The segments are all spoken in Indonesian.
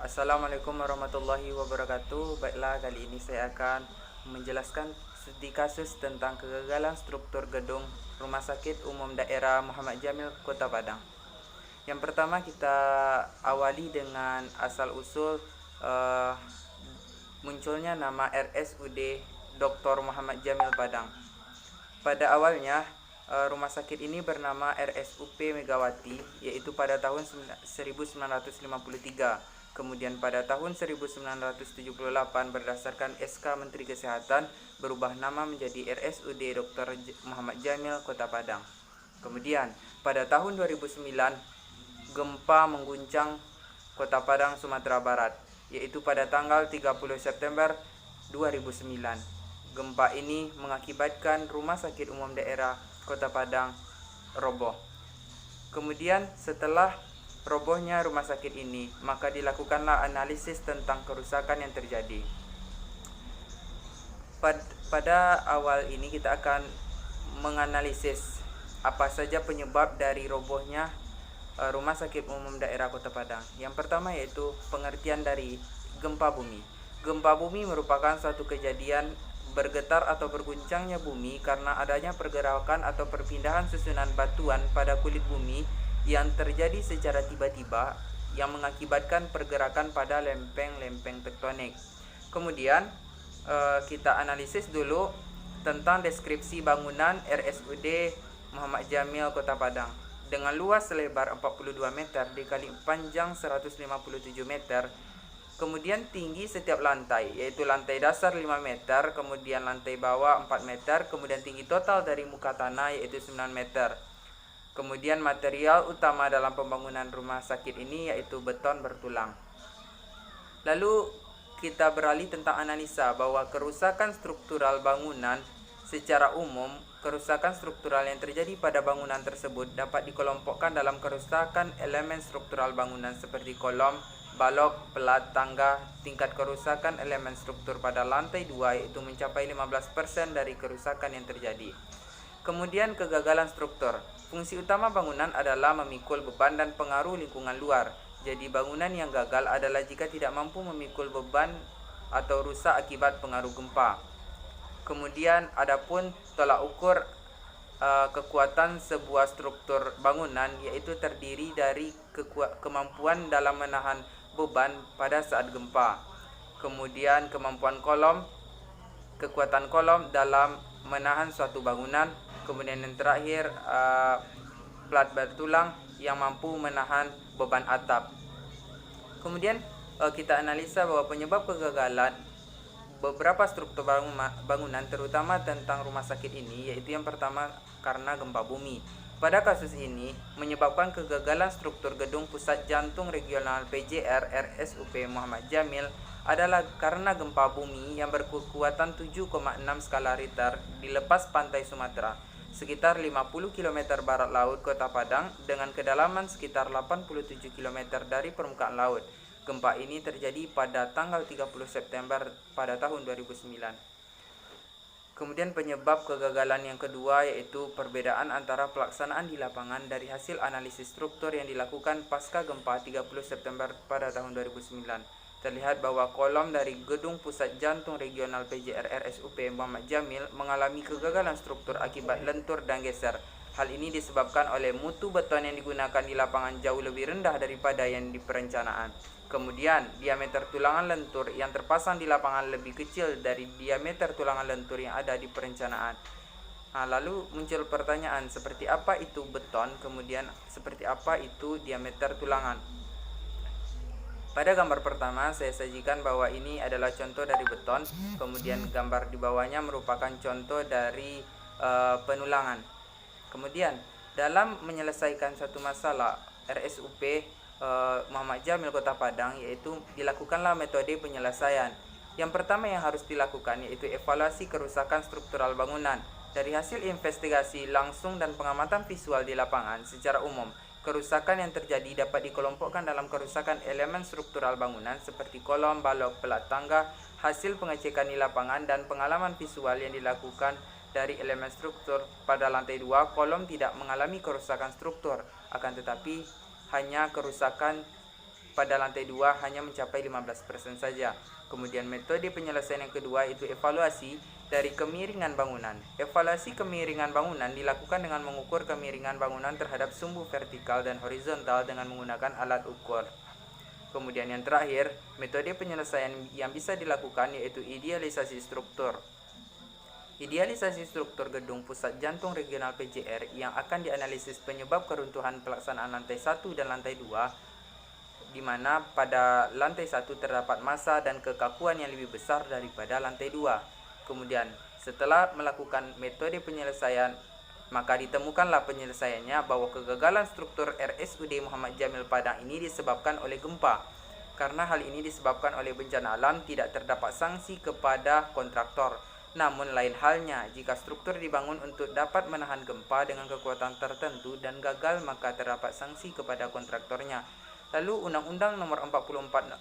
Assalamualaikum warahmatullahi wabarakatuh. Baiklah, kali ini saya akan menjelaskan studi kasus tentang kegagalan struktur gedung Rumah Sakit Umum Daerah Muhammad Jamil, Kota Padang. Yang pertama kita awali dengan asal usul uh, munculnya nama RSUD Dr. Muhammad Jamil Padang. Pada awalnya rumah sakit ini bernama RSUP Megawati, yaitu pada tahun 1953. Kemudian pada tahun 1978 berdasarkan SK Menteri Kesehatan berubah nama menjadi RSUD Dr. Muhammad Jamil, Kota Padang. Kemudian pada tahun 2009 gempa mengguncang Kota Padang, Sumatera Barat, yaitu pada tanggal 30 September 2009. Gempa ini mengakibatkan Rumah Sakit Umum Daerah Kota Padang roboh. Kemudian setelah robohnya rumah sakit ini, maka dilakukanlah analisis tentang kerusakan yang terjadi. Pada awal ini kita akan menganalisis apa saja penyebab dari robohnya Rumah Sakit Umum Daerah Kota Padang. Yang pertama yaitu pengertian dari gempa bumi. Gempa bumi merupakan suatu kejadian bergetar atau berguncangnya bumi karena adanya pergerakan atau perpindahan susunan batuan pada kulit bumi yang terjadi secara tiba-tiba yang mengakibatkan pergerakan pada lempeng-lempeng tektonik. Kemudian kita analisis dulu tentang deskripsi bangunan RSUD Muhammad Jamil, Kota Padang. Dengan luas selebar 42 meter dikali panjang 157 meter, kemudian tinggi setiap lantai, yaitu lantai dasar 5 meter, kemudian lantai bawah 4 meter, kemudian tinggi total dari muka tanah yaitu 9 meter. Kemudian material utama dalam pembangunan rumah sakit ini yaitu beton bertulang. Lalu kita beralih tentang analisa bahwa kerusakan struktural bangunan secara umum, kerusakan struktural yang terjadi pada bangunan tersebut dapat dikelompokkan dalam kerusakan elemen struktural bangunan seperti kolom, balok, pelat, tangga. Tingkat kerusakan elemen struktur pada lantai 2 yaitu mencapai 15% dari kerusakan yang terjadi. Kemudian kegagalan struktur. Fungsi utama bangunan adalah memikul beban dan pengaruh lingkungan luar. Jadi bangunan yang gagal adalah jika tidak mampu memikul beban atau rusak akibat pengaruh gempa. Kemudian adapun tolak ukur kekuatan sebuah struktur bangunan yaitu terdiri dari kemampuan dalam menahan beban pada saat gempa. Kemudian kemampuan kolom, kekuatan kolom dalam menahan suatu bangunan. Kemudian yang terakhir plat bertulang yang mampu menahan beban atap. Kemudian kita analisa bahwa penyebab kegagalan beberapa struktur bangunan terutama tentang rumah sakit ini yaitu yang pertama karena gempa bumi. Pada kasus ini menyebabkan kegagalan struktur gedung pusat jantung regional PJR RSUP Muhammad Jamil adalah karena gempa bumi yang berkekuatan 7,6 skala Richter di lepas pantai Sumatera sekitar 50 km barat laut Kota Padang dengan kedalaman sekitar 87 km dari permukaan laut. Gempa ini terjadi pada tanggal 30 September pada tahun 2009. Kemudian penyebab kegagalan yang kedua yaitu perbedaan antara pelaksanaan di lapangan dari hasil analisis struktur yang dilakukan pasca gempa 30 September pada tahun 2009. Terlihat bahwa kolom dari gedung pusat jantung regional PJR RSUP Muhammad Jamil mengalami kegagalan struktur akibat lentur dan geser. Hal ini disebabkan oleh mutu beton yang digunakan di lapangan jauh lebih rendah daripada yang diperencanaan. Kemudian, diameter tulangan lentur yang terpasang di lapangan lebih kecil dari diameter tulangan lentur yang ada di perencanaan. Lalu muncul pertanyaan, seperti apa itu beton, kemudian seperti apa itu diameter tulangan. Pada gambar pertama saya sajikan bahwa ini adalah contoh dari beton, kemudian gambar di bawahnya merupakan contoh dari penulangan. Kemudian dalam menyelesaikan satu masalah RSUP Muhammad Jamil Kota Padang yaitu dilakukanlah metode penyelesaian. Yang pertama yang harus dilakukan yaitu evaluasi kerusakan struktural bangunan. Dari hasil investigasi langsung dan pengamatan visual di lapangan secara umum, kerusakan yang terjadi dapat dikelompokkan dalam kerusakan elemen struktural bangunan seperti kolom, balok, pelat tangga. Hasil pengecekan di lapangan dan pengalaman visual yang dilakukan dari elemen struktur pada lantai 2, kolom tidak mengalami kerusakan struktur, akan tetapi hanya kerusakan pada lantai 2 hanya mencapai 15% saja. Kemudian metode penyelesaian yang kedua itu evaluasi dari kemiringan bangunan. Evaluasi kemiringan bangunan dilakukan dengan mengukur kemiringan bangunan terhadap sumbu vertikal dan horizontal dengan menggunakan alat ukur. Kemudian yang terakhir, metode penyelesaian yang bisa dilakukan yaitu idealisasi struktur. Idealisasi struktur gedung pusat jantung regional PJR yang akan dianalisis penyebab keruntuhan pelaksanaan lantai 1 dan lantai 2, di mana pada lantai 1 terdapat massa dan kekakuan yang lebih besar daripada lantai 2. Kemudian setelah melakukan metode penyelesaian, maka ditemukanlah penyelesaiannya bahwa kegagalan struktur RSUD Muhammad Jamil Padang ini disebabkan oleh gempa. Karena hal ini disebabkan oleh bencana alam, tidak terdapat sanksi kepada kontraktor. Namun lain halnya jika struktur dibangun untuk dapat menahan gempa dengan kekuatan tertentu dan gagal, maka terdapat sanksi kepada kontraktornya. Lalu Undang-Undang Nomor 44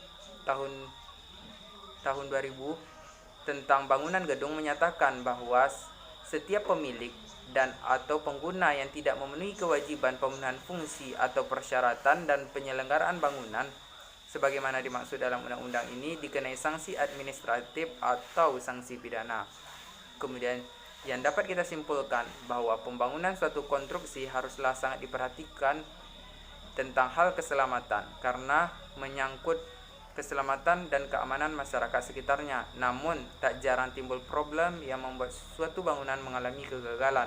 tahun 2000 tentang bangunan gedung menyatakan bahwa setiap pemilik dan atau pengguna yang tidak memenuhi kewajiban pemenuhan fungsi atau persyaratan dan penyelenggaraan bangunan sebagaimana dimaksud dalam undang-undang ini dikenai sanksi administratif atau sanksi pidana. Kemudian yang dapat kita simpulkan bahwa pembangunan suatu konstruksi haruslah sangat diperhatikan tentang hal keselamatan karena menyangkut keselamatan dan keamanan masyarakat sekitarnya. Namun tak jarang timbul problem yang membuat suatu bangunan mengalami kegagalan.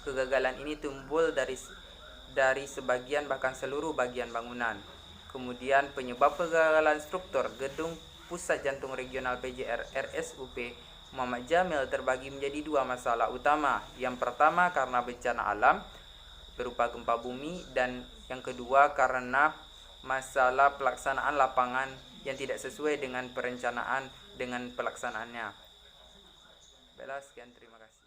Kegagalan ini timbul dari sebagian bahkan seluruh bagian bangunan. Kemudian penyebab kegagalan struktur gedung pusat jantung regional PJR RSUP Muhammad Jamil terbagi menjadi dua masalah utama. Yang pertama karena bencana alam berupa gempa bumi, dan yang kedua karena masalah pelaksanaan lapangan yang tidak sesuai dengan perencanaan dengan pelaksanaannya. Baiklah, sekian, terima kasih.